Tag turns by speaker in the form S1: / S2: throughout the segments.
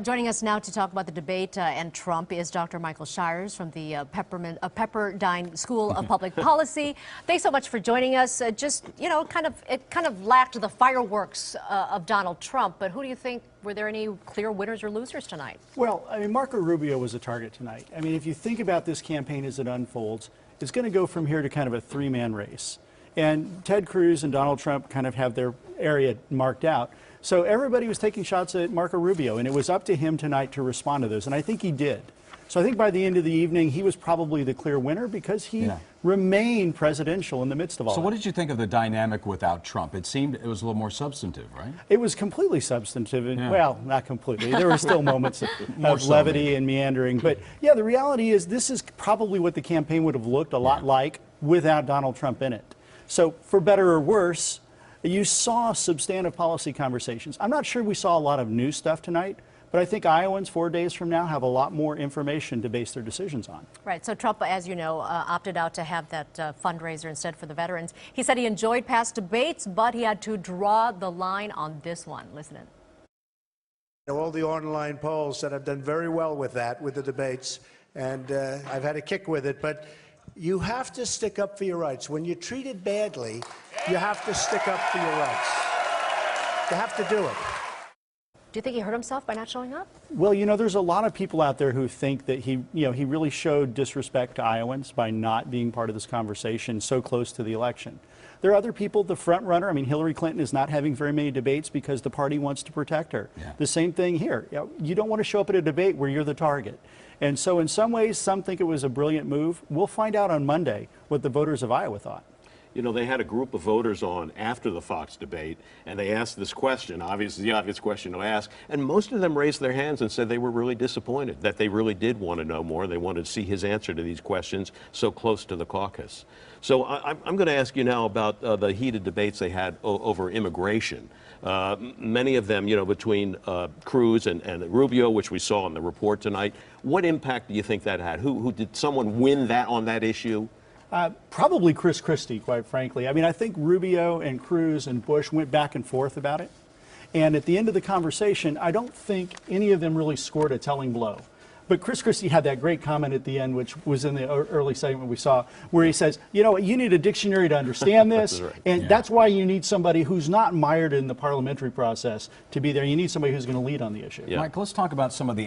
S1: Joining us now to talk about the debate and Trump is Dr. Michael Shires from the Pepperdine School of Public Policy. Thanks so much for joining us. It kind of lacked the fireworks of Donald Trump, but who do you think, were there any clear winners or losers tonight?
S2: Well, I mean, Marco Rubio was a target tonight. I mean, if you think about this campaign as it unfolds, it's going to go from here to kind of a three-man race. And Ted Cruz and Donald Trump kind of have their area marked out. So everybody was taking shots at Marco Rubio, and it was up to him tonight to respond to those, and I think he did. So I think by the end of the evening, he was probably the clear winner because he remained presidential in the midst of all
S3: So
S2: that.
S3: what did you think of the dynamic without Trump? It seemed it was a little more substantive, right?
S2: It was completely substantive, and well, not completely. There were still moments of levity and meandering. But yeah, the reality is this is probably what the campaign would have looked a lot like without Donald Trump in it. So for better or worse, you saw substantive policy conversations. I'm not sure we saw a lot of new stuff tonight, but I think Iowans 4 days from now have a lot more information to base their decisions on. Right.
S1: So Trump, as you know, opted out to have that fundraiser instead for the veterans. He said he enjoyed past debates, but he had to draw the line on this one. Listen in.
S4: All the online polls said I've done very well with that, with the debates, and I've had a kick with it, but you have to stick up for your rights. When you're treated badly, you have to stick up for your rights. You have to do it.
S1: Do you think he hurt himself by not showing up?
S2: Well, you know, there's a lot of people out there who think that he really showed disrespect to Iowans by not being part of this conversation so close to the election. There are other people, the front runner. I mean, Hillary Clinton is not having very many debates because the party wants to protect her. The same thing here. You don't want to show up at a debate where you're the target. And so in some ways, some think it was a brilliant move. We'll find out on Monday what the voters of Iowa thought.
S5: You know, they had a group of voters on after the Fox debate, and they asked this question, obviously the obvious question to ask, and most of them raised their hands and said they were really disappointed, that they really did want to know more. They wanted to see his answer to these questions so close to the caucus. So I'm going to ask you now about the heated debates they had over immigration. Many of them, you know, between Cruz and Rubio, which we saw in the report tonight. What impact do you think that had? Who did someone win that on that issue?
S2: Probably Chris Christie, quite frankly. I mean, I think Rubio and Cruz and Bush went back and forth about it. And at the end of the conversation, I don't think any of them really scored a telling blow. But Chris Christie had that great comment at the end, which was in the early segment we saw, where he says, you know, you need a dictionary to understand this, and that's why you need somebody who's not mired in the parliamentary process to be there. You need somebody who's going to lead on the issue.
S3: Mike, let's talk about some of the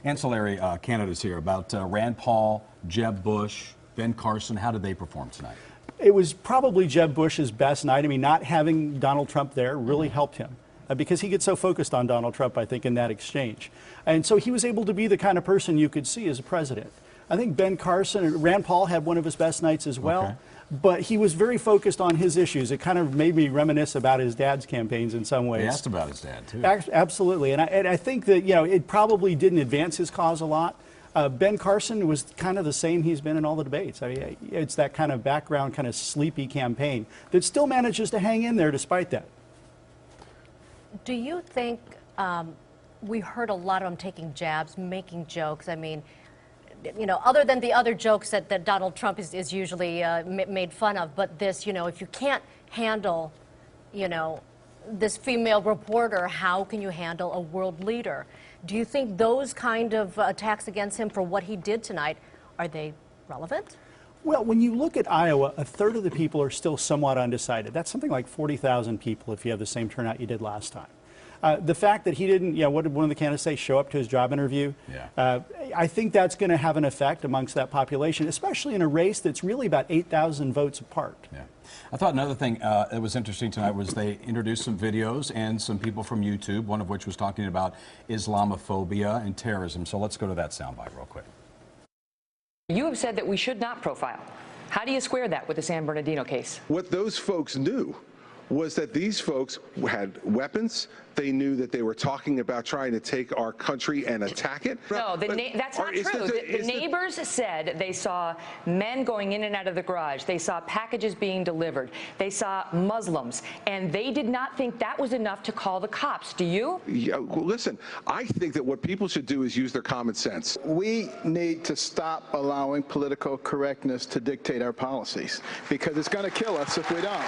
S3: ancillary candidates here, about Rand Paul, Jeb Bush, Ben Carson. How did they perform tonight?
S2: It was probably Jeb Bush's best night. I mean, not having Donald Trump there really helped him. Because he gets so focused on Donald Trump, I think, in that exchange. And so he was able to be the kind of person you could see as a president. I think Ben Carson and Rand Paul had one of his best nights as well. But he was very focused on his issues. It kind of made me reminisce about his dad's campaigns in some ways.
S3: He asked about his dad, too.
S2: Absolutely. And I think that, you know, it probably didn't advance his cause a lot. Ben Carson was kind of the same he's been in all the debates. I mean, it's that kind of background, kind of sleepy campaign that still manages to hang in there despite that.
S1: Do you think we heard a lot of them taking jabs, making jokes? I mean, you know, other than the other jokes that Donald Trump is usually made fun of, but this, you know, if you can't handle, you know, this female reporter, how can you handle a world leader? Do you think those kind of attacks against him for what he did tonight, are they relevant?
S2: Well, when you look at Iowa, a third of the people are still somewhat undecided. That's something like 40,000 people if you have the same turnout you did last time. The fact that he didn't, you know, what did one of the candidates say, show up to his job interview? I think that's going to have an effect amongst that population, especially in a race that's really about 8,000 votes apart.
S3: I thought another thing that was interesting tonight was they introduced some videos and some people from YouTube, one of which was talking about Islamophobia and terrorism. So let's go to that soundbite real quick.
S6: You have said that we should not profile. How do you square that with the San Bernardino case?
S7: What those folks knew was that these folks had weapons. They knew that they were talking about trying to take our country and attack it.
S6: No, that's not true. The neighbors said they saw men going in and out of the garage. They saw packages being delivered. They saw Muslims. And they did not think that was enough to call the cops. Do you?
S7: Yeah, well, listen, I think that what people should do is use their common sense.
S8: We need to stop allowing political correctness to dictate our policies, because it's going to kill us if we don't.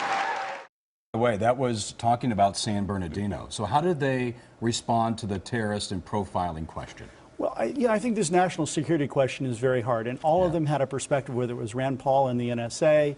S3: By the way, that was talking about San Bernardino. So how did they respond to the terrorist and profiling question?
S2: Well, I think this national security question is very hard, and all of them had a perspective, whether it was Rand Paul and the NSA.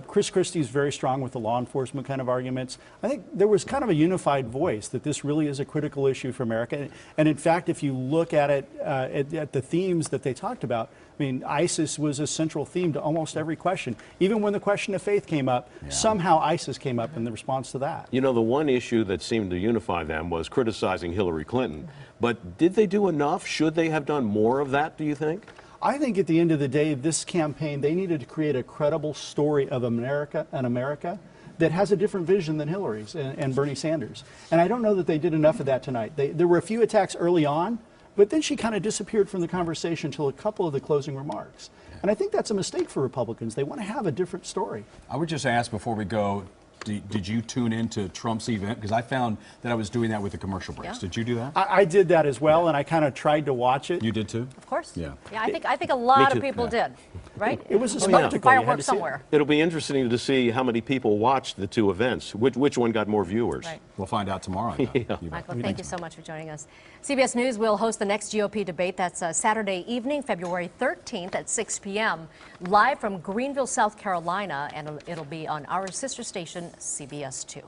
S2: Chris Christie is very strong with the law enforcement kind of arguments. I think there was kind of a unified voice that this really is a critical issue for America. And in fact, if you look at it, at the themes that they talked about, I mean, ISIS was a central theme to almost every question. Even when the question of faith came up, somehow ISIS came up in the response to that.
S5: You know, the one issue that seemed to unify them was criticizing Hillary Clinton. But did they do enough? Should they have done more of that, do you think?
S2: I think at the end of the day, this campaign, they needed to create a credible story of America that has a different vision than Hillary's and Bernie Sanders. And I don't know that they did enough of that tonight. There were a few attacks early on, but then she kind of disappeared from the conversation until a couple of the closing remarks. And I think that's a mistake for Republicans. They want to have a different story.
S3: I would just ask before we go, did you tune into Trump's event? Because I found that I was doing that with the commercial breaks. Did you do that?
S2: I did that as well, and I kind of tried to watch it.
S3: You did too?
S1: Of course.
S3: Yeah.
S1: Yeah, I think a lot of people did, right?
S2: It was a spectacle. You had to
S1: Fireworks
S2: see it.
S1: somewhere.
S5: It'll be interesting to see how many people watched the two events. Which one got more viewers?
S1: Right.
S3: We'll find out tomorrow.
S1: Michael, thank you so much for joining us. CBS News will host the next GOP debate. That's Saturday evening, February 13th at 6 p.m. live from Greenville, South Carolina, and it'll be on our sister station, CBS 2.